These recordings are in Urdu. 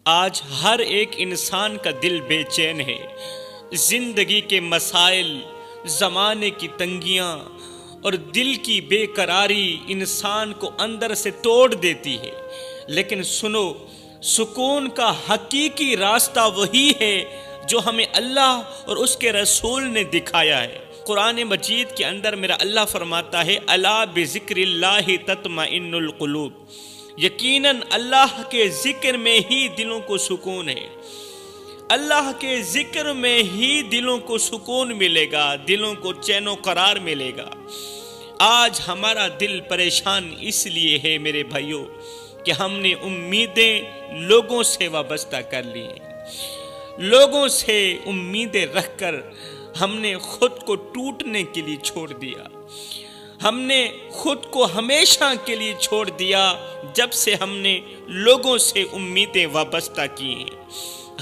آج ہر ایک انسان کا دل بے چین ہے۔ زندگی کے مسائل، زمانے کی تنگیاں اور دل کی بے قراری انسان کو اندر سے توڑ دیتی ہے۔ لیکن سنو، سکون کا حقیقی راستہ وہی ہے جو ہمیں اللہ اور اس کے رسول نے دکھایا ہے۔ قرآن مجید کے اندر میرا اللہ فرماتا ہے الا بذکر اللہ تطمئن القلوب، یقیناً اللہ کے ذکر میں ہی دلوں کو سکون ہے۔ اللہ کے ذکر میں ہی دلوں کو سکون ملے گا، دلوں کو چین و قرار ملے گا۔ آج ہمارا دل پریشان اس لیے ہے میرے بھائیوں کہ ہم نے امیدیں لوگوں سے وابستہ کر لی ہیں۔ لوگوں سے امیدیں رکھ کر ہم نے خود کو ٹوٹنے کے لیے چھوڑ دیا۔ ہم نے خود کو ہمیشہ کے لیے چھوڑ دیا جب سے ہم نے لوگوں سے امیدیں وابستہ کی ہیں۔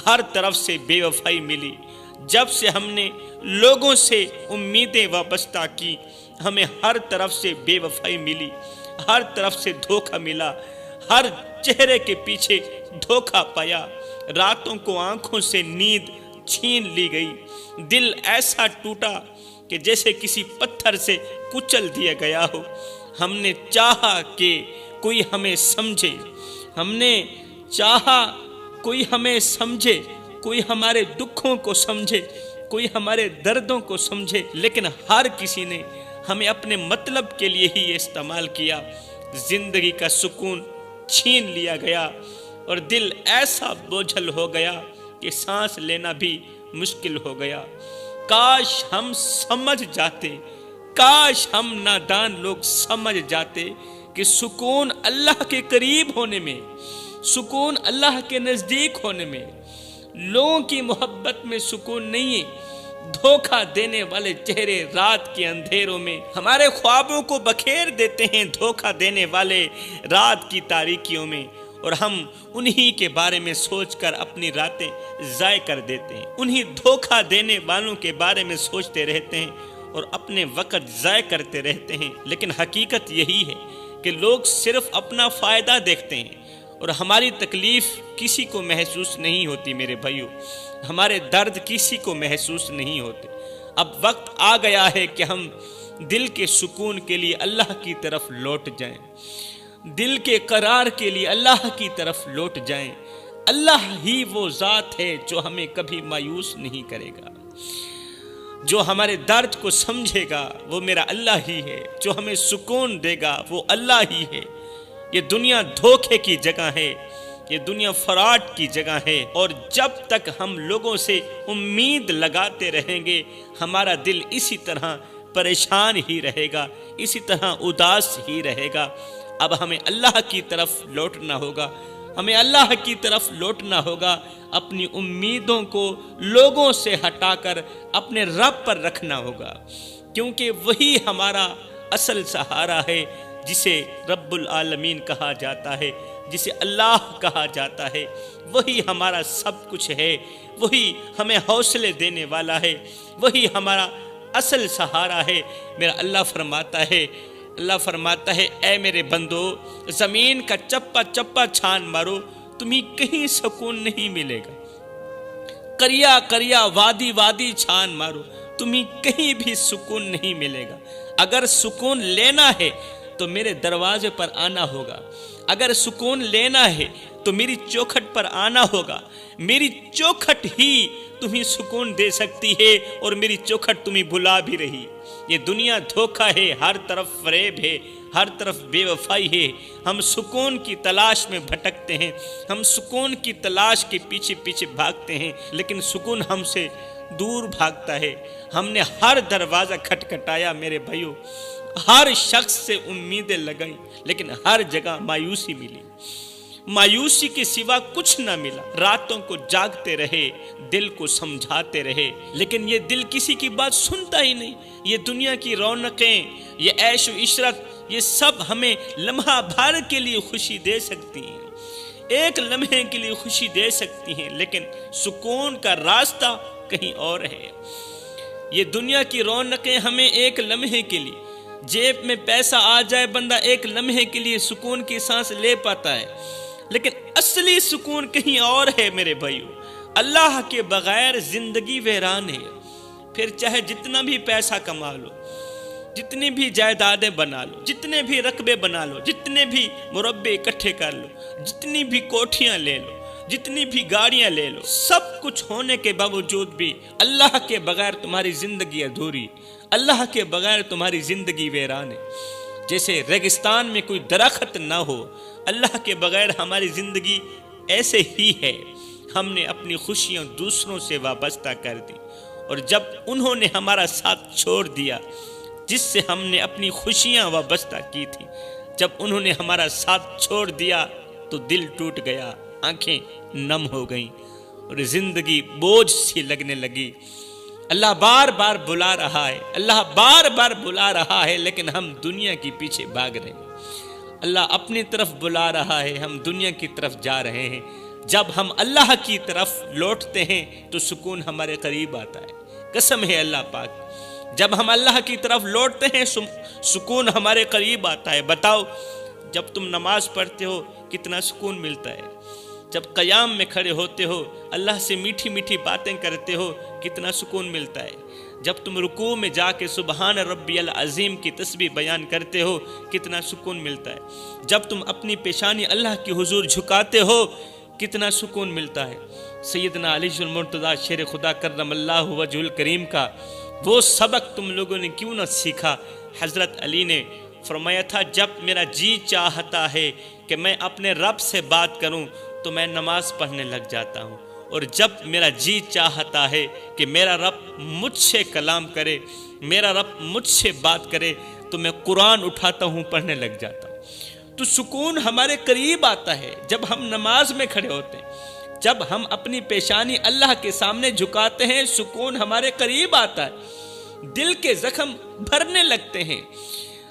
ہر طرف سے بے وفائی ملی۔ جب سے ہم نے لوگوں سے امیدیں وابستہ کی، ہمیں ہر طرف سے بے وفائی ملی، ہر طرف سے دھوکہ ملا، ہر چہرے کے پیچھے دھوکہ پایا۔ راتوں کو آنکھوں سے نیند چھین لی گئی۔ دل ایسا ٹوٹا کہ جیسے کسی پتھر سے کچل دیا گیا ہو۔ ہم نے چاہا کہ کوئی ہمیں سمجھے، ہم نے چاہا کوئی ہمیں سمجھے، کوئی ہمارے دکھوں کو سمجھے، کوئی ہمارے دردوں کو سمجھے، لیکن ہر کسی نے ہمیں اپنے مطلب کے لیے ہی استعمال کیا۔ زندگی کا سکون چھین لیا گیا اور دل ایسا بوجھل ہو گیا کہ سانس لینا بھی مشکل ہو گیا۔ کاش ہم سمجھ جاتے، کاش ہم نادان لوگ سمجھ جاتے کہ سکون اللہ کے قریب ہونے میں، سکون اللہ کے نزدیک ہونے میں، لوگوں کی محبت میں سکون نہیں ہے۔ دھوکہ دینے والے چہرے رات کے اندھیروں میں ہمارے خوابوں کو بکھیر دیتے ہیں، دھوکہ دینے والے رات کی تاریکیوں میں، اور ہم انہی کے بارے میں سوچ کر اپنی راتیں ضائع کر دیتے ہیں۔ انہی دھوکہ دینے والوں کے بارے میں سوچتے رہتے ہیں اور اپنے وقت ضائع کرتے رہتے ہیں۔ لیکن حقیقت یہی ہے کہ لوگ صرف اپنا فائدہ دیکھتے ہیں اور ہماری تکلیف کسی کو محسوس نہیں ہوتی میرے بھائیوں، ہمارے درد کسی کو محسوس نہیں ہوتے۔ اب وقت آ گیا ہے کہ ہم دل کے سکون کے لیے اللہ کی طرف لوٹ جائیں، دل کے قرار کے لیے اللہ کی طرف لوٹ جائیں۔ اللہ ہی وہ ذات ہے جو ہمیں کبھی مایوس نہیں کرے گا، جو ہمارے درد کو سمجھے گا وہ میرا اللہ ہی ہے، جو ہمیں سکون دے گا وہ اللہ ہی ہے۔ یہ دنیا دھوکے کی جگہ ہے، یہ دنیا فراڈ کی جگہ ہے، اور جب تک ہم لوگوں سے امید لگاتے رہیں گے ہمارا دل اسی طرح پریشان ہی رہے گا، اسی طرح اداس ہی رہے گا۔ اب ہمیں اللہ کی طرف لوٹنا ہوگا، ہمیں اللہ کی طرف لوٹنا ہوگا، اپنی امیدوں کو لوگوں سے ہٹا کر اپنے رب پر رکھنا ہوگا، کیونکہ وہی ہمارا اصل سہارا ہے، جسے رب العالمین کہا جاتا ہے، جسے اللہ کہا جاتا ہے۔ وہی ہمارا سب کچھ ہے، وہی ہمیں حوصلے دینے والا ہے، وہی ہمارا اصل سہارا ہے۔ میرا اللہ فرماتا ہے اے میرے بندو، زمین کا چپا چپا چھان مارو، تمہیں کہیں سکون نہیں ملے گا۔ کریا کریا وادی وادی چھان مارو، تمہیں کہیں بھی سکون نہیں ملے گا۔ اگر سکون لینا ہے تو میرے دروازے پر آنا ہوگا، اگر سکون لینا ہے تو میری چوکھٹ پر آنا ہوگا۔ میری چوکھٹ ہی تمہیں سکون دے سکتی ہے، اور میری چوکھٹ تمہیں بلا بھی رہی۔ یہ دنیا دھوکہ ہے، ہر طرف فریب ہے، ہر طرف بے وفائی ہے۔ ہم سکون کی تلاش میں بھٹکتے ہیں، ہم سکون کی تلاش کے پیچھے پیچھے بھاگتے ہیں، لیکن سکون ہم سے دور بھاگتا ہے۔ ہم نے ہر دروازہ کھٹکھٹایا میرے بھائیوں، ہر شخص سے امیدیں لگائیں، لیکن ہر جگہ مایوسی ملی، مایوسی کے سوا کچھ نہ ملا۔ راتوں کو جاگتے رہے، دل کو سمجھاتے رہے، لیکن یہ دل کسی کی بات سنتا ہی نہیں۔ یہ دنیا کی رونقیں، یہ عیش و عشرت، یہ سب ہمیں لمحہ بھر کے لیے خوشی دے سکتی ہیں، ایک لمحے کے لیے خوشی دے سکتی ہیں، لیکن سکون کا راستہ کہیں اور ہے۔ یہ دنیا کی رونقیں ہمیں ایک لمحے کے لیے، جیب میں پیسہ آ جائے بندہ ایک لمحے کے لیے سکون کی سانس لے پاتا ہے، لیکن اصلی سکون کہیں اور ہے میرے بھائیو۔ اللہ کے بغیر زندگی ویران ہے۔ پھر چاہے جتنا بھی پیسہ کما لو، جتنی بھی جائیدادیں بنا لو، جتنے بھی رقبے بنا لو، جتنے بھی مربع اکٹھے کر لو، جتنی بھی کوٹھیاں لے لو، جتنی بھی گاڑیاں لے لو، سب کچھ ہونے کے باوجود بھی اللہ کے بغیر تمہاری زندگی ادھوری، اللہ کے بغیر تمہاری زندگی ویران ہے۔ جیسے ریگستان میں کوئی درخت نہ ہو، اللہ کے بغیر ہماری زندگی ایسے ہی ہے۔ ہم نے اپنی خوشیاں دوسروں سے وابستہ کر دی، اور جب انہوں نے ہمارا ساتھ چھوڑ دیا جس سے ہم نے اپنی خوشیاں وابستہ کی تھی، جب انہوں نے ہمارا ساتھ چھوڑ دیا تو دل ٹوٹ گیا، آنکھیں نم ہو گئیں اور زندگی بوجھ سی لگنے لگی۔ اللہ بار بار بلا رہا ہے، اللہ بار بار بلا رہا ہے، لیکن ہم دنیا کے پیچھے بھاگ رہے ہیں۔ اللہ اپنی طرف بلا رہا ہے، ہم دنیا کی طرف جا رہے ہیں۔ جب ہم اللہ کی طرف لوٹتے ہیں تو سکون ہمارے قریب آتا ہے، قسم ہے اللہ پاک۔ جب ہم اللہ کی طرف لوٹتے ہیں سکون ہمارے قریب آتا ہے۔ بتاؤ، جب تم نماز پڑھتے ہو کتنا سکون ملتا ہے، جب قیام میں کھڑے ہوتے ہو اللہ سے میٹھی میٹھی باتیں کرتے ہو کتنا سکون ملتا ہے، جب تم رکوع میں جا کے سبحان ربی العظیم کی تسبیح بیان کرتے ہو کتنا سکون ملتا ہے، جب تم اپنی پیشانی اللہ کے حضور جھکاتے ہو کتنا سکون ملتا ہے۔ سیدنا علی المرتضیٰ شیر خدا کرم اللہ وجہ الکریم کا وہ سبق تم لوگوں نے کیوں نہ سیکھا؟ حضرت علی نے فرمایا تھا، جب میرا جی چاہتا ہے کہ میں اپنے رب سے بات کروں تو میں نماز پڑھنے لگ جاتا ہوں، اور جب میرا جی چاہتا ہے کہ میرا رب مجھ سے کلام کرے، میرا رب مجھ سے بات کرے تو میں قرآن اٹھاتا ہوں، پڑھنے لگ جاتا ہوں۔ تو سکون ہمارے قریب آتا ہے جب ہم نماز میں کھڑے ہوتے ہیں، جب ہم اپنی پیشانی اللہ کے سامنے جھکاتے ہیں، سکون ہمارے قریب آتا ہے، دل کے زخم بھرنے لگتے ہیں۔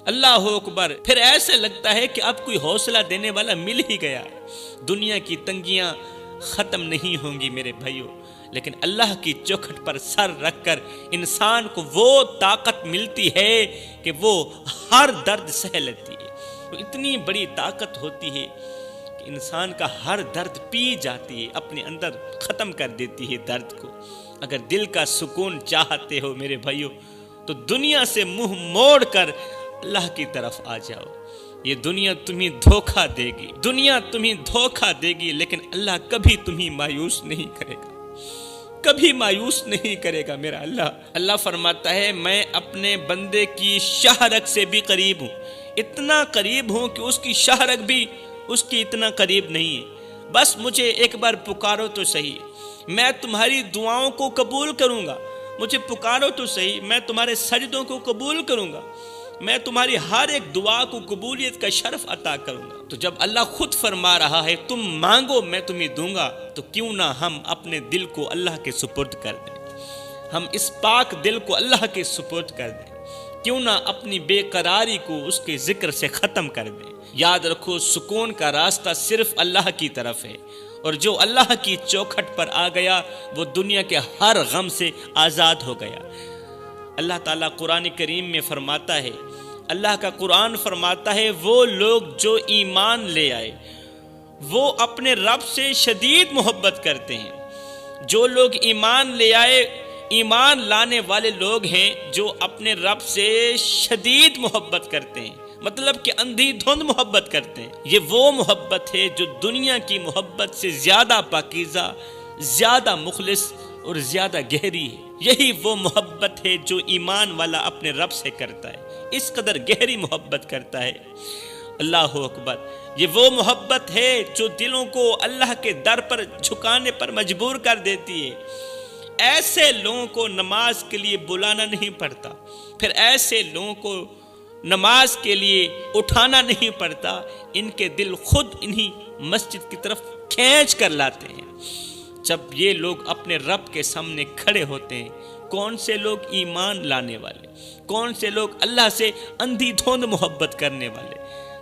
اللہ اکبر، پھر ایسے لگتا ہے کہ اب کوئی حوصلہ دینے والا مل ہی گیا ہے۔ دنیا کی تنگیاں ختم نہیں ہوں گی میرے بھائیوں، لیکن اللہ کی چوکھٹ پر سر رکھ کر انسان کو وہ طاقت ملتی ہے کہ وہ ہر درد سہ لیتی ہے۔ تو اتنی بڑی طاقت ہوتی ہے کہ انسان کا ہر درد پی جاتی ہے، اپنے اندر ختم کر دیتی ہے درد کو۔ اگر دل کا سکون چاہتے ہو میرے بھائیوں تو دنیا سے منہ موڑ کر اللہ کی طرف آ جاؤ۔ یہ دنیا تمہیں دھوکہ دے گی، دنیا تمہیں دھوکہ دے گی، لیکن اللہ کبھی تمہیں مایوس نہیں کرے گا، کبھی مایوس نہیں کرے گا میرا اللہ۔ اللہ فرماتا ہے، میں اپنے بندے کی شہرک سے بھی قریب ہوں، اتنا قریب ہوں کہ اس کی شہرک بھی اس کی اتنا قریب نہیں ہے۔ بس مجھے ایک بار پکارو تو صحیح، میں تمہاری دعاؤں کو قبول کروں گا۔ مجھے پکارو تو صحیح، میں تمہارے سجدوں کو قبول کروں گا، میں تمہاری ہر ایک دعا کو قبولیت کا شرف عطا کروں گا۔ تو جب اللہ خود فرما رہا ہے تم مانگو میں تمہیں دوں گا، تو کیوں نہ ہم اپنے دل کو اللہ کے سپرد کر دیں، ہم اس پاک دل کو اللہ کے سپرد کر دیں، کیوں نہ اپنی بے قراری کو اس کے ذکر سے ختم کر دیں۔ یاد رکھو، سکون کا راستہ صرف اللہ کی طرف ہے، اور جو اللہ کی چوکھٹ پر آ گیا وہ دنیا کے ہر غم سے آزاد ہو گیا۔ اللہ تعالیٰ قرآن کریم میں فرماتا ہے، اللہ کا قرآن فرماتا ہے، وہ لوگ جو ایمان لے آئے وہ اپنے رب سے شدید محبت کرتے ہیں۔ جو لوگ ایمان لے آئے، ایمان لانے والے لوگ ہیں جو اپنے رب سے شدید محبت کرتے ہیں، مطلب کہ اندھی دھند محبت کرتے ہیں۔ یہ وہ محبت ہے جو دنیا کی محبت سے زیادہ پاکیزہ، زیادہ مخلص اور زیادہ گہری ہے۔ یہی وہ محبت ہے جو ایمان والا اپنے رب سے کرتا ہے، اس قدر گہری محبت کرتا ہے۔ اللہ اکبر، یہ وہ محبت ہے جو دلوں کو اللہ کے در پر جھکانے پر مجبور کر دیتی ہے۔ ایسے لوگوں کو نماز کے لیے بلانا نہیں پڑتا، پھر ایسے لوگوں کو نماز کے لیے اٹھانا نہیں پڑتا، ان کے دل خود انہی مسجد کی طرف کھینچ کر لاتے ہیں۔ جب یہ لوگ اپنے رب کے سامنے کھڑے ہوتے ہیں، کون سے لوگ ایمان لانے والے، کون سے لوگ اللہ سے اندھی دھوند محبت کرنے والے،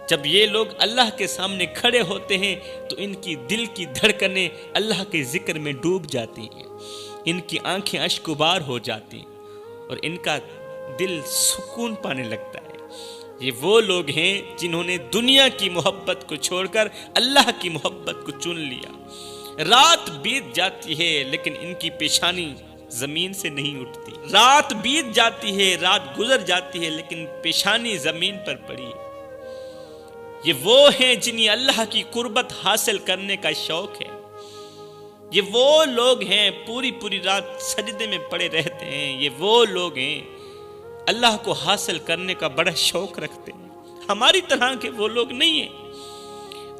جب یہ لوگ اللہ کے سامنے کھڑے ہوتے ہیں تو ان کی دل کی دھڑکنیں اللہ کے ذکر میں ڈوب جاتی ہیں، ان کی آنکھیں اشکبار ہو جاتی ہیں، اور ان کا دل سکون پانے لگتا ہے۔ یہ وہ لوگ ہیں جنہوں نے دنیا کی محبت کو چھوڑ کر اللہ کی محبت کو چن لیا۔ رات بیت جاتی ہے لیکن ان کی پیشانی زمین سے نہیں اٹھتی۔ رات بیت جاتی ہے، رات گزر جاتی ہے لیکن پیشانی زمین پر پڑی ہے۔ یہ وہ ہیں جنہیں اللہ کی قربت حاصل کرنے کا شوق ہے۔ یہ وہ لوگ ہیں پوری پوری رات سجدے میں پڑے رہتے ہیں۔ یہ وہ لوگ ہیں اللہ کو حاصل کرنے کا بڑا شوق رکھتے ہیں۔ ہماری طرح کے وہ لوگ نہیں ہیں۔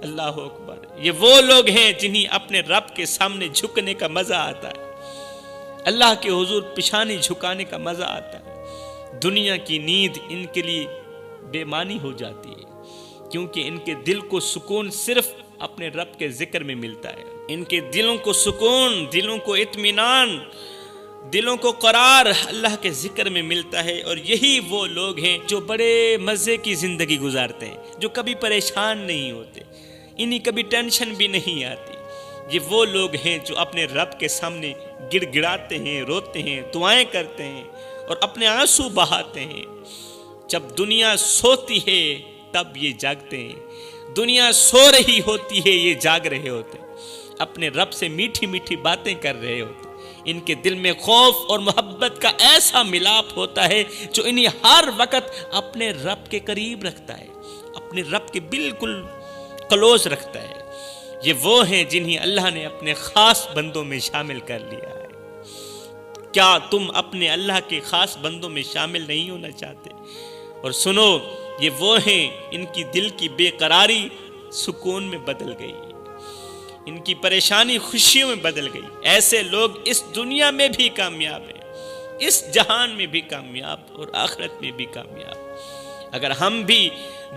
اللہ اکبر۔ یہ وہ لوگ ہیں جنہیں اپنے رب کے سامنے جھکنے کا مزہ آتا ہے، اللہ کے حضور پیشانی جھکانے کا مزہ آتا ہے۔ دنیا کی نیند ان کے لیے بے معنی ہو جاتی ہے، کیونکہ ان کے دل کو سکون صرف اپنے رب کے ذکر میں ملتا ہے۔ ان کے دلوں کو سکون، دلوں کو اطمینان، دلوں کو قرار اللہ کے ذکر میں ملتا ہے۔ اور یہی وہ لوگ ہیں جو بڑے مزے کی زندگی گزارتے ہیں، جو کبھی پریشان نہیں ہوتے، انہیں کبھی ٹینشن بھی نہیں آتی۔ یہ وہ لوگ ہیں جو اپنے رب کے سامنے گڑ گڑاتے ہیں، روتے ہیں، دعائیں کرتے ہیں اور اپنے آنسو بہاتے ہیں۔ جب دنیا سوتی ہے تب یہ جاگتے ہیں، دنیا سو رہی ہوتی ہے یہ جاگ رہے ہوتے ہیں، اپنے رب سے میٹھی میٹھی باتیں کر رہے ہوتے ہیں۔ ان کے دل میں خوف اور محبت کا ایسا ملاپ ہوتا ہے جو انہیں ہر وقت اپنے رب کے قریب رکھتا ہے، اپنے رب کے بالکل کلوز رکھتا ہے۔ یہ وہ ہیں جنہیں اللہ نے اپنے خاص بندوں میں شامل کر لیا ہے۔ کیا تم اپنے اللہ کے خاص بندوں میں شامل نہیں ہونا چاہتے؟ اور سنو، یہ وہ ہیں ان کی دل کی بے قراری سکون میں بدل گئی، ان کی پریشانی خوشیوں میں بدل گئی۔ ایسے لوگ اس دنیا میں بھی کامیاب ہیں، اس جہان میں بھی کامیاب اور آخرت میں بھی کامیاب۔ اگر ہم بھی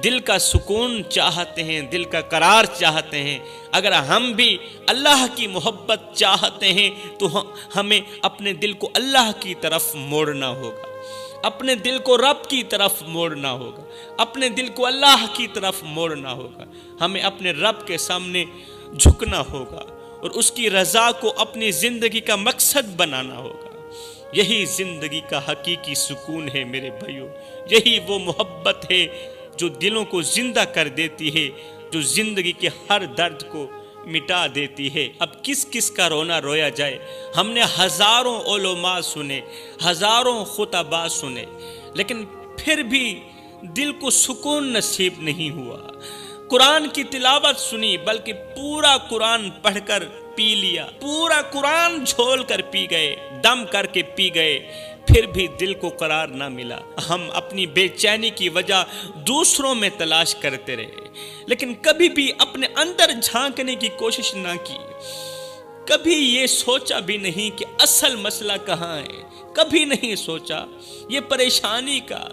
دل کا سکون چاہتے ہیں، دل کا قرار چاہتے ہیں، اگر ہم بھی اللہ کی محبت چاہتے ہیں تو ہمیں اپنے دل کو اللہ کی طرف موڑنا ہوگا، اپنے دل کو رب کی طرف موڑنا ہوگا، اپنے دل کو اللہ کی طرف موڑنا ہوگا۔ ہمیں اپنے رب کے سامنے جھکنا ہوگا اور اس کی رضا کو اپنی زندگی کا مقصد بنانا ہوگا۔ یہی زندگی کا حقیقی سکون ہے میرے بھائیوں، یہی وہ محبت ہے جو دلوں کو زندہ کر دیتی ہے، جو زندگی کے ہر درد کو مٹا دیتی ہے۔ اب کس کس کا رونا رویا جائے؟ ہم نے ہزاروں علماء سنے، ہزاروں خطباء سنے، لیکن پھر بھی دل کو سکون نصیب نہیں ہوا۔ قرآن کی تلاوت سنی، بلکہ پورا قرآن پڑھ کر پی لیا، پورا قرآن جھول کر پی گئے، دم کر کے پی گئے، پھر بھی دل کو قرار نہ ملا۔ ہم اپنی بے چینی کی وجہ دوسروں میں تلاش کرتے رہے، لیکن کبھی بھی اپنے اندر جھانکنے کی کوشش نہ کی۔ کبھی یہ سوچا بھی نہیں کہ اصل مسئلہ کہاں ہے، کبھی نہیں سوچا یہ پریشانی کا،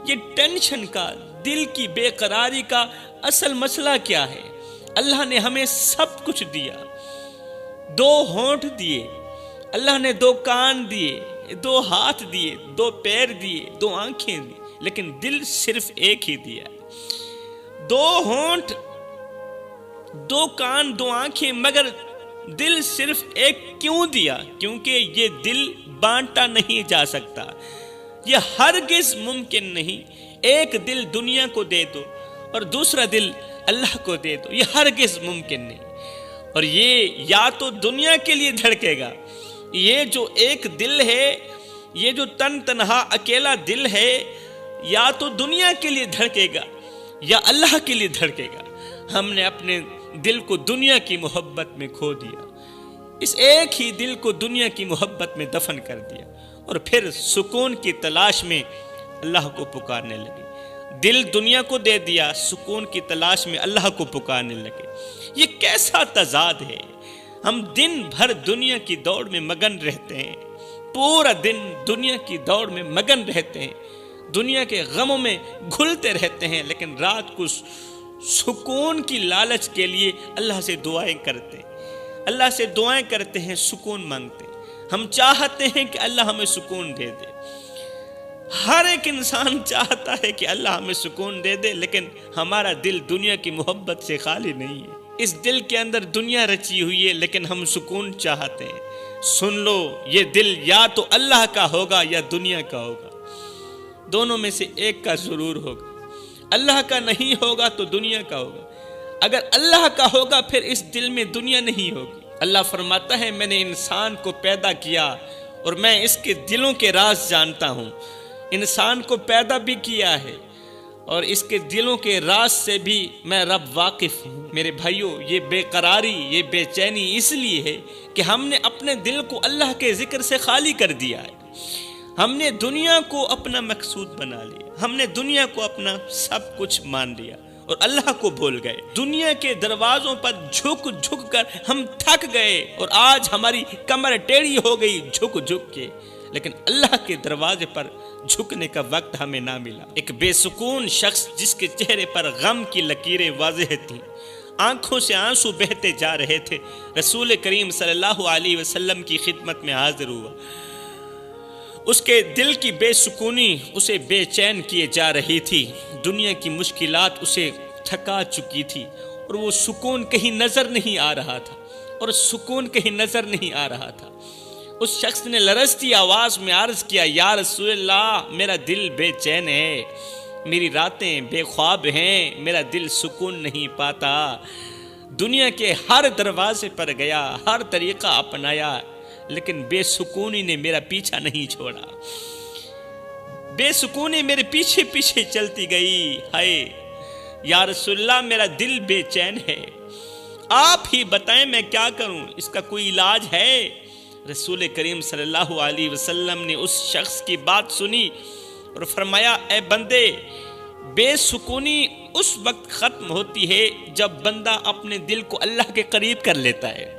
یہ ٹینشن کا، دل کی بے قراری کا اصل مسئلہ کیا ہے۔ اللہ نے ہمیں سب کچھ دیا، 2 ہونٹ دیے، اللہ نے 2 کان دیے، 2 ہاتھ دیے، 2 پیر دیے، 2 آنکھیں دی، لیکن دل صرف ایک ہی دیا۔ 2 ہونٹ، 2 کان، 2 آنکھیں، مگر دل صرف ایک کیوں دیا؟ کیونکہ یہ دل بانٹا نہیں جا سکتا، یہ ہرگز ممکن نہیں۔ ایک دل دنیا کو دے دو اور دوسرا دل اللہ کو دے دو، یہ ہرگز ممکن نہیں۔ اور یہ یا تو دنیا کے لیے دھڑکے گا، یہ جو ایک دل ہے، یہ جو تنہا اکیلا دل ہے، یا تو دنیا کے لیے دھڑکے گا یا اللہ کے لیے دھڑکے گا۔ ہم نے اپنے دل کو دنیا کی محبت میں کھو دیا، اس ایک ہی دل کو دنیا کی محبت میں دفن کر دیا، اور پھر سکون کی تلاش میں اللہ کو پکارنے لگے۔ دل دنیا کو دے دیا، سکون کی تلاش میں اللہ کو پکارنے لگے۔ یہ کیسا تضاد ہے؟ ہم دن بھر دنیا کی دوڑ میں مگن رہتے ہیں، پورا دن دنیا کی دوڑ میں مگن رہتے ہیں، دنیا کے غموں میں گھلتے رہتے ہیں، لیکن رات کو سکون کی لالچ کے لیے اللہ سے دعائیں کرتے ہیں، اللہ سے دعائیں کرتے ہیں، سکون مانگتے ہیں۔ ہم چاہتے ہیں کہ اللہ ہمیں سکون دے دے، ہر ایک انسان چاہتا ہے کہ اللہ ہمیں سکون دے دے، لیکن ہمارا دل دنیا کی محبت سے خالی نہیں ہے۔ اس دل کے اندر دنیا رچی ہوئی ہے، لیکن ہم سکون چاہتے ہیں۔ سن لو، یہ دل یا تو اللہ کا ہوگا یا دنیا کا ہوگا، دونوں میں سے ایک کا ضرور ہوگا۔ اللہ کا نہیں ہوگا تو دنیا کا ہوگا، اگر اللہ کا ہوگا پھر اس دل میں دنیا نہیں ہوگی۔ اللہ فرماتا ہے میں نے انسان کو پیدا کیا اور میں اس کے دلوں کے راز جانتا ہوں۔ انسان کو پیدا بھی کیا ہے اور اس کے دلوں کے راز سے بھی میں رب واقف ہوں۔ میرے بھائیوں، یہ بے قراری، یہ بے چینی اس لیے ہے کہ ہم نے اپنے دل کو اللہ کے ذکر سے خالی کر دیا ہے۔ ہم نے دنیا کو اپنا مقصود بنا لیا، ہم نے دنیا کو اپنا سب کچھ مان لیا اور اللہ کو بھول گئے۔ دنیا کے دروازوں پر جھک جھک کر ہم تھک گئے اور آج ہماری کمر ٹیڑھی ہو گئی جھک جھک کے، لیکن اللہ کے دروازے پر جھکنے کا وقت ہمیں نہ ملا۔ ایک بے سکون شخص جس کے چہرے پر غم کی لکیریں واضح تھیں، آنکھوں سے آنسو بہتے جا رہے تھے، رسول کریم صلی اللہ علیہ وسلم کی خدمت میں حاضر ہوا۔ اس کے دل کی بے سکونی اسے بے چین کیے جا رہی تھی، دنیا کی مشکلات اسے تھکا چکی تھی اور وہ سکون کہیں نظر نہیں آ رہا تھا، اور سکون کہیں نظر نہیں آ رہا تھا۔ اس شخص نے لرزتی آواز میں عرض کیا، یا رسول اللہ، میرا دل بے چین ہے، میری راتیں بے خواب ہیں، میرا دل سکون نہیں پاتا۔ دنیا کے ہر دروازے پر گیا، ہر طریقہ اپنایا، لیکن بے سکونی نے میرا پیچھا نہیں چھوڑا۔ بے سکونی میرے پیچھے پیچھے چلتی گئی۔ ہائے یا رسول اللہ، میرا دل بے چین ہے، آپ ہی بتائیں میں کیا کروں، اس کا کوئی علاج ہے؟ رسول کریم صلی اللہ علیہ وسلم نے اس شخص کی بات سنی اور فرمایا، اے بندے، بے سکونی اس وقت ختم ہوتی ہے جب بندہ اپنے دل کو اللہ کے قریب کر لیتا ہے،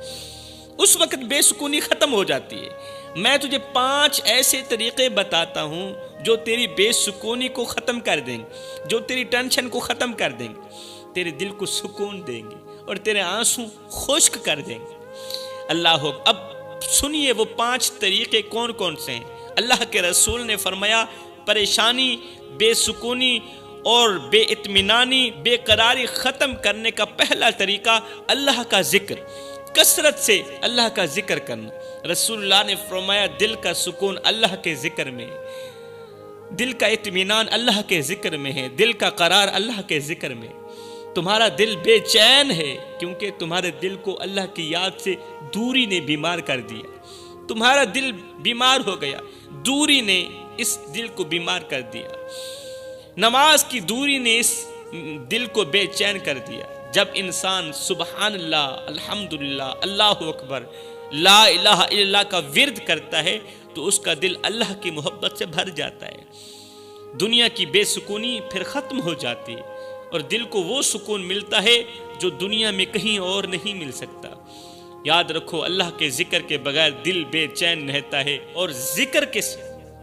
اس وقت بے سکونی ختم ہو جاتی ہے۔ میں تجھے 5 ایسے طریقے بتاتا ہوں جو تیری بے سکونی کو ختم کر دیں گے، جو تیری ٹینشن کو ختم کر دیں گے، تیرے دل کو سکون دیں گے اور تیرے آنسو خشک کر دیں گے۔ اللہ ہو، اب سنیے وہ 5 طریقے کون کون سے ہیں۔ اللہ کے رسول نے فرمایا، پریشانی، بے سکونی اور بے اطمینانی، بے قراری ختم کرنے کا پہلا طریقہ اللہ کا ذکر، کثرت سے اللہ کا ذکر کرنا۔ رسول اللہ نے فرمایا، دل کا سکون اللہ کے ذکر میں، دل کا اطمینان اللہ کے ذکر میں ہے، دل کا قرار اللہ کے ذکر میں۔ تمہارا دل بے چین ہے کیونکہ تمہارے دل کو اللہ کی یاد سے دوری نے بیمار کر دیا۔ تمہارا دل بیمار ہو گیا، دوری نے اس دل کو بیمار کر دیا۔ نماز کی دوری نے اس دل کو بے چین کر دیا۔ جب انسان سبحان اللہ، الحمدللہ، اللہ اکبر، لا الہ الا اللہ کا ورد کرتا ہے تو اس کا دل اللہ کی محبت سے بھر جاتا ہے، دنیا کی بے سکونی پھر ختم ہو جاتی ہے اور دل کو وہ سکون ملتا ہے جو دنیا میں کہیں اور نہیں مل سکتا۔ یاد رکھو، اللہ کے ذکر کے بغیر دل بے چین رہتا ہے،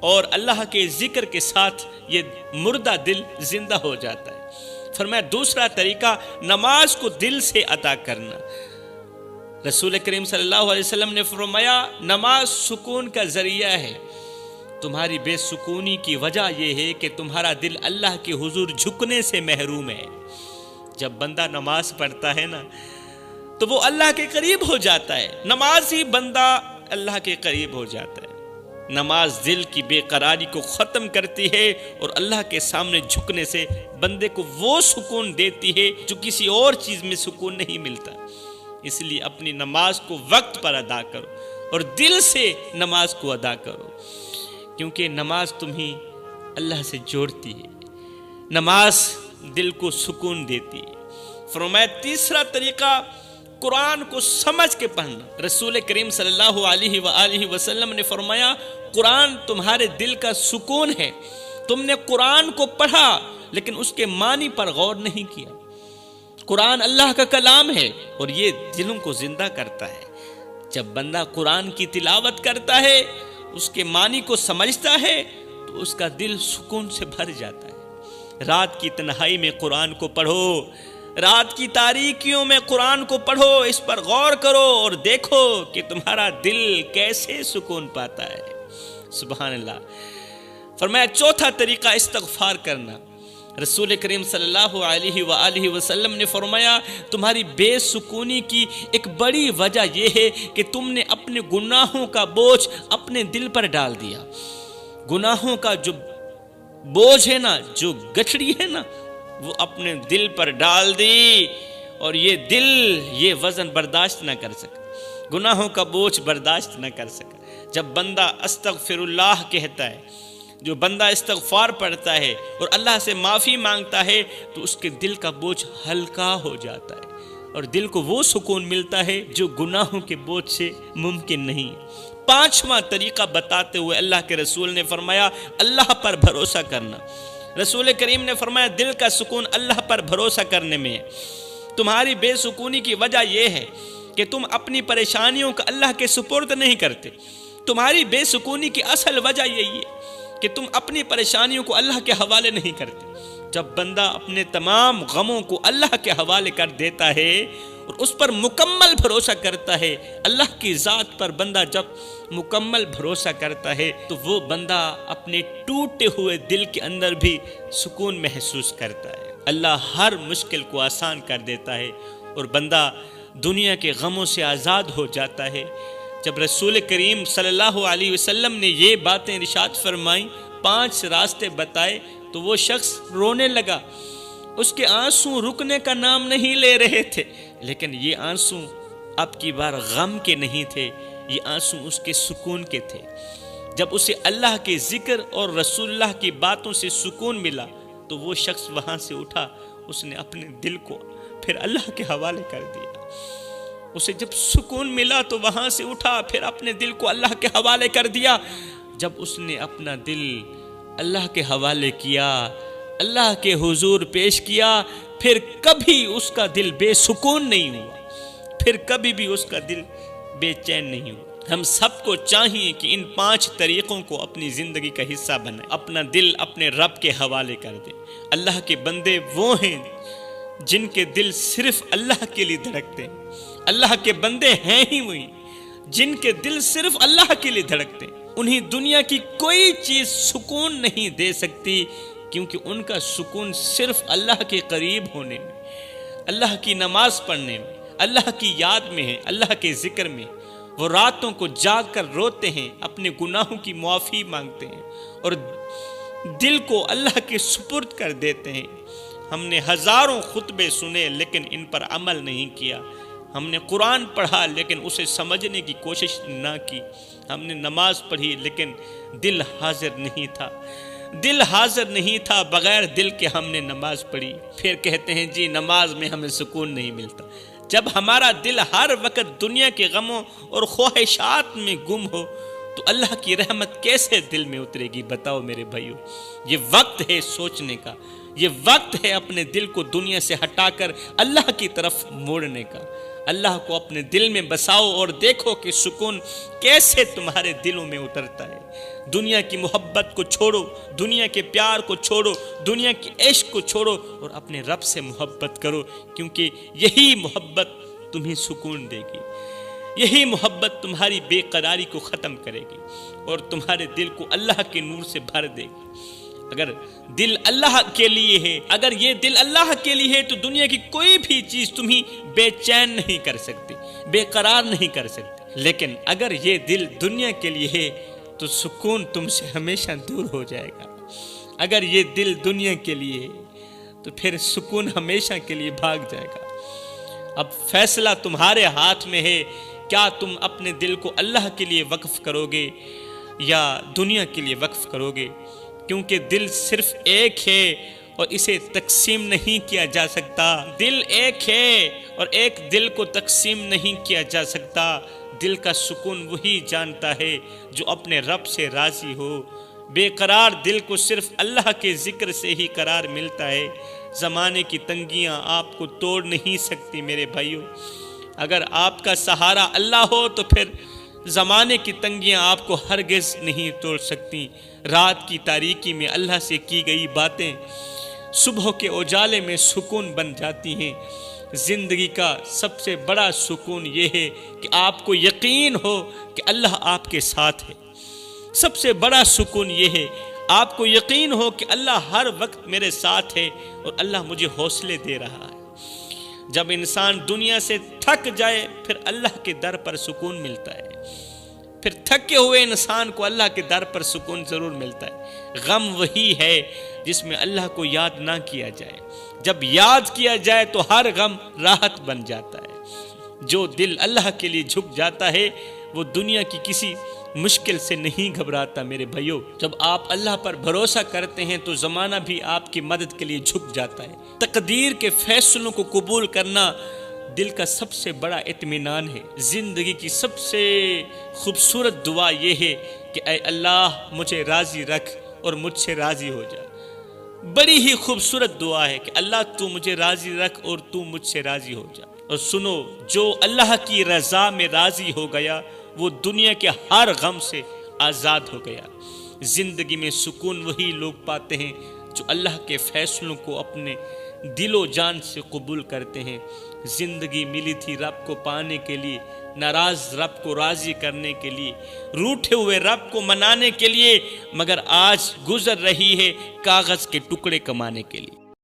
اور اللہ کے ذکر کے ساتھ یہ مردہ دل زندہ ہو جاتا ہے۔ فرمایا دوسرا طریقہ، نماز کو دل سے ادا کرنا۔ رسول کریم صلی اللہ علیہ وسلم نے فرمایا، نماز سکون کا ذریعہ ہے۔ تمہاری بے سکونی کی وجہ یہ ہے کہ تمہارا دل اللہ کے حضور جھکنے سے محروم ہے۔ جب بندہ نماز پڑھتا ہے نا تو وہ اللہ کے قریب ہو جاتا ہے، نماز ہی بندہ اللہ کے قریب ہو جاتا ہے۔ نماز دل کی بے قراری کو ختم کرتی ہے اور اللہ کے سامنے جھکنے سے بندے کو وہ سکون دیتی ہے جو کسی اور چیز میں سکون نہیں ملتا۔ اس لیے اپنی نماز کو وقت پر ادا کرو اور دل سے نماز کو ادا کرو، کیونکہ نماز تمہیں اللہ سے جوڑتی ہے، نماز دل کو سکون دیتی ہے۔ فرمایا تیسرا طریقہ، قرآن کو سمجھ کے پڑھنا۔ رسول کریم صلی اللہ علیہ وآلہ وسلم نے فرمایا، قرآن تمہارے دل کا سکون ہے۔ تم نے قرآن کو پڑھا لیکن اس کے معنی پر غور نہیں کیا۔ قرآن اللہ کا کلام ہے اور یہ دلوں کو زندہ کرتا ہے۔ جب بندہ قرآن کی تلاوت کرتا ہے، اس کے معنی کو سمجھتا ہے تو اس کا دل سکون سے بھر جاتا ہے۔ رات کی تنہائی میں قرآن کو پڑھو، رات کی تاریکیوں میں قرآن کو پڑھو، اس پر غور کرو اور دیکھو کہ تمہارا دل کیسے سکون پاتا ہے۔ سبحان اللہ۔ فرمایا چوتھا طریقہ، استغفار کرنا۔ رسول کریم صلی اللہ علیہ وآلہ وسلم نے فرمایا، تمہاری بے سکونی کی ایک بڑی وجہ یہ ہے کہ تم نے اپنے گناہوں کا بوجھ اپنے دل پر ڈال دیا۔ گناہوں کا جو بوجھ ہے نا، جو گٹھڑی ہے نا، وہ اپنے دل پر ڈال دی اور یہ دل یہ وزن برداشت نہ کر سکا، گناہوں کا بوجھ برداشت نہ کر سکا۔ جب بندہ استغفر اللہ کہتا ہے، جو بندہ استغفار پڑھتا ہے اور اللہ سے معافی مانگتا ہے، تو اس کے دل کا بوجھ ہلکا ہو جاتا ہے اور دل کو وہ سکون ملتا ہے جو گناہوں کے بوجھ سے ممکن نہیں۔ پانچواں طریقہ بتاتے ہوئے اللہ کے رسول نے فرمایا اللہ پر بھروسہ کرنا۔ رسول کریم نے فرمایا دل کا سکون اللہ پر بھروسہ کرنے میں ہے۔ تمہاری بے سکونی کی وجہ یہ ہے کہ تم اپنی پریشانیوں کو اللہ کے سپرد نہیں کرتے۔ تمہاری بے سکونی کی اصل وجہ یہی ہے کہ تم اپنی پریشانیوں کو اللہ کے حوالے نہیں کرتے۔ جب بندہ اپنے تمام غموں کو اللہ کے حوالے کر دیتا ہے اور اس پر مکمل بھروسہ کرتا ہے، اللہ کی ذات پر بندہ جب مکمل بھروسہ کرتا ہے تو وہ بندہ اپنے ٹوٹے ہوئے دل کے اندر بھی سکون محسوس کرتا ہے۔ اللہ ہر مشکل کو آسان کر دیتا ہے اور بندہ دنیا کے غموں سے آزاد ہو جاتا ہے۔ جب رسول کریم صلی اللہ علیہ وسلم نے یہ باتیں ارشاد فرمائیں، 5 راستے بتائے، تو وہ شخص رونے لگا۔ اس کے آنسو رکنے کا نام نہیں لے رہے تھے، لیکن یہ آنسو اب کی بار غم کے نہیں تھے، یہ آنسو اس کے سکون کے تھے۔ جب اسے اللہ کے ذکر اور رسول اللہ کی باتوں سے سکون ملا تو وہ شخص وہاں سے اٹھا، اس نے اپنے دل کو پھر اللہ کے حوالے کر دیا۔ اسے جب سکون ملا تو وہاں سے اٹھا، پھر اپنے دل کو اللہ کے حوالے کر دیا۔ جب اس نے اپنا دل اللہ کے حوالے کیا، اللہ کے حضور پیش کیا، پھر کبھی اس کا دل بے سکون نہیں ہوا، پھر کبھی بھی اس کا دل بے چین نہیں ہوا۔ ہم سب کو چاہیے کہ ان 5 طریقوں کو اپنی زندگی کا حصہ بنائیں، اپنا دل اپنے رب کے حوالے کر دیں۔ اللہ کے بندے وہ ہیں جن کے دل صرف اللہ کے لیے دھڑکتے ہیں۔ اللہ کے بندے ہیں ہی وہی جن کے دل صرف اللہ کے لیے دھڑکتے ہیں۔ انہیں دنیا کی کوئی چیز سکون نہیں دے سکتی، کیونکہ ان کا سکون صرف اللہ کے قریب ہونے میں، اللہ کی نماز پڑھنے میں، اللہ کی یاد میں ہے، اللہ کے ذکر میں۔ وہ راتوں کو جاگ کر روتے ہیں، اپنے گناہوں کی معافی مانگتے ہیں اور دل کو اللہ کے سپرد کر دیتے ہیں۔ ہم نے ہزاروں خطبے سنے لیکن ان پر عمل نہیں کیا۔ ہم نے قرآن پڑھا لیکن اسے سمجھنے کی کوشش نہ کی۔ ہم نے نماز پڑھی لیکن دل حاضر نہیں تھا۔ دل حاضر نہیں تھا، بغیر دل کے ہم نے نماز پڑھی۔ پھر کہتے ہیں جی نماز میں ہمیں سکون نہیں ملتا۔ جب ہمارا دل ہر وقت دنیا کے غموں اور خواہشات میں گم ہو تو اللہ کی رحمت کیسے دل میں اترے گی؟ بتاؤ میرے بھائیو۔ یہ وقت ہے سوچنے کا، یہ وقت ہے اپنے دل کو دنیا سے ہٹا کر اللہ کی طرف موڑنے کا۔ اللہ کو اپنے دل میں بساؤ اور دیکھو کہ سکون کیسے تمہارے دلوں میں اترتا ہے۔ دنیا کی محبت کو چھوڑو، دنیا کے پیار کو چھوڑو، دنیا کی عشق کو چھوڑو اور اپنے رب سے محبت کرو، کیونکہ یہی محبت تمہیں سکون دے گی، یہی محبت تمہاری بے قراری کو ختم کرے گی اور تمہارے دل کو اللہ کے نور سے بھر دے گی۔ اگر دل اللہ کے لیے ہے، اگر یہ دل اللہ کے لیے ہے تو دنیا کی کوئی بھی چیز تمہیں بے چین نہیں کر سکتی، بے قرار نہیں کر سکتی۔ لیکن اگر یہ دل دنیا کے لیے ہے تو سکون تم سے ہمیشہ دور ہو جائے گا۔ اگر یہ دل دنیا کے لیے ہے تو پھر سکون ہمیشہ کے لیے بھاگ جائے گا۔ اب فیصلہ تمہارے ہاتھ میں ہے، کیا تم اپنے دل کو اللہ کے لیے وقف کرو گے یا دنیا کے لیے وقف کرو گے؟ کیونکہ دل صرف ایک ہے اور اسے تقسیم نہیں کیا جا سکتا۔ دل ایک ہے اور ایک دل کو تقسیم نہیں کیا جا سکتا۔ دل کا سکون وہی جانتا ہے جو اپنے رب سے راضی ہو۔ بے قرار دل کو صرف اللہ کے ذکر سے ہی قرار ملتا ہے۔ زمانے کی تنگیاں آپ کو توڑ نہیں سکتی میرے بھائیوں۔ اگر آپ کا سہارا اللہ ہو تو پھر زمانے کی تنگیاں آپ کو ہرگز نہیں توڑ سکتی۔ رات کی تاریکی میں اللہ سے کی گئی باتیں صبح کے اجالے میں سکون بن جاتی ہیں۔ زندگی کا سب سے بڑا سکون یہ ہے کہ آپ کو یقین ہو کہ اللہ آپ کے ساتھ ہے۔ سب سے بڑا سکون یہ ہے آپ کو یقین ہو کہ اللہ ہر وقت میرے ساتھ ہے اور اللہ مجھے حوصلے دے رہا ہے۔ جب انسان دنیا سے تھک جائے پھر اللہ کے در پر سکون ملتا ہے، پھر تھکے ہوئے انسان کو اللہ کے در پر سکون ضرور ملتا ہے۔ غم وہی ہے جس میں اللہ کو یاد نہ کیا جائے، جب یاد کیا جائے تو ہر غم راحت بن جاتا ہے۔ جو دل اللہ کے لیے جھک جاتا ہے وہ دنیا کی کسی مشکل سے نہیں گھبراتا۔ میرے بھائیو، جب آپ اللہ پر بھروسہ کرتے ہیں تو زمانہ بھی آپ کی مدد کے لیے جھک جاتا ہے۔ تقدیر کے فیصلوں کو قبول کرنا دل کا سب سے بڑا اطمینان ہے۔ زندگی کی سب سے خوبصورت دعا یہ ہے کہ اے اللہ مجھے راضی رکھ اور مجھ سے راضی ہو جا۔ بڑی ہی خوبصورت دعا ہے کہ اللہ تو مجھے راضی رکھ اور تو مجھ سے راضی ہو جا۔ اور سنو، جو اللہ کی رضا میں راضی ہو گیا وہ دنیا کے ہر غم سے آزاد ہو گیا۔ زندگی میں سکون وہی لوگ پاتے ہیں جو اللہ کے فیصلوں کو اپنے دل و جان سے قبول کرتے ہیں۔ زندگی ملی تھی رب کو پانے کے لیے، ناراض رب کو راضی کرنے کے لیے، روٹھے ہوئے رب کو منانے کے لیے، مگر آج گزر رہی ہے کاغذ کے ٹکڑے کمانے کے لیے۔